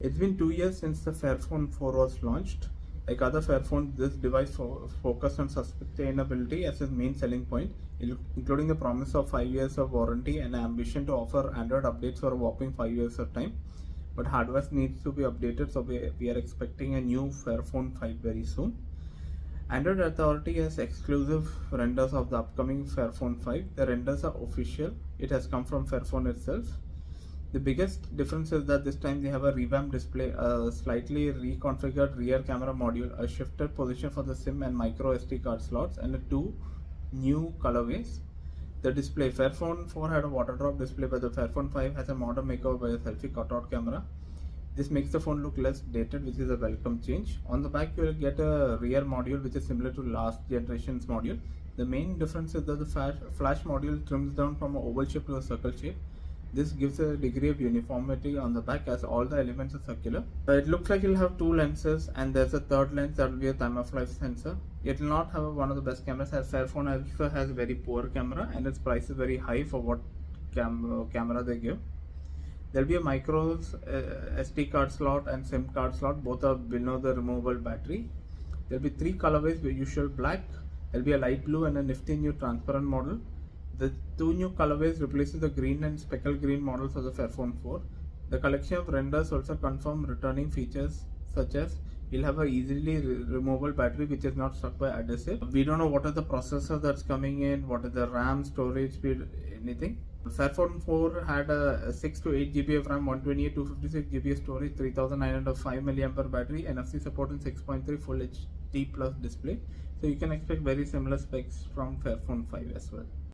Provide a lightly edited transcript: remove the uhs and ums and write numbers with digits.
It's been 2 years since the Fairphone 4 was launched. Like other Fairphones, this device focused on sustainability as its main selling point, including the promise of 5 years of warranty and ambition to offer Android updates for a whopping 5 years of time. But hardware needs to be updated, so we are expecting a new Fairphone 5 very soon. Android Authority has exclusive renders of the upcoming Fairphone 5. The renders are official. It has come from Fairphone itself. The biggest difference is that this time they have a revamped display, a slightly reconfigured rear camera module, a shifted position for the SIM and micro SD card slots, and two new colorways. The display, Fairphone 4 had a water drop display, but the Fairphone 5 has a modern makeover by a selfie cutout camera. This makes the phone look less dated, which is a welcome change. On the back, you will get a rear module which is similar to last generation's module. The main difference is that the flash module trims down from an oval shape to a circle shape. This gives a degree of uniformity on the back as all the elements are circular. It looks like it'll have two lenses and there's a third lens that will be a time of flight sensor. It will not have one of the best cameras, as Fairphone also has very poor camera and its price is very high for what camera they give. There will be a micro SD card slot and SIM card slot, both are below the removable battery. There will be three colorways, the usual black, there will be a light blue and a nifty new transparent model. The two new colorways replaces the green and speckled green models of the Fairphone 4. The collection of renders also confirm returning features such as you'll have a easily removable battery which is not stuck by adhesive. We don't know what are the processor that's coming in, what is the RAM, storage speed, anything. The Fairphone 4 had a 6 to 8 GB of RAM, 128, 256 GB of storage, 3905 mAh battery, NFC support in 6.3 Full HD Plus display. So you can expect very similar specs from Fairphone 5 as well.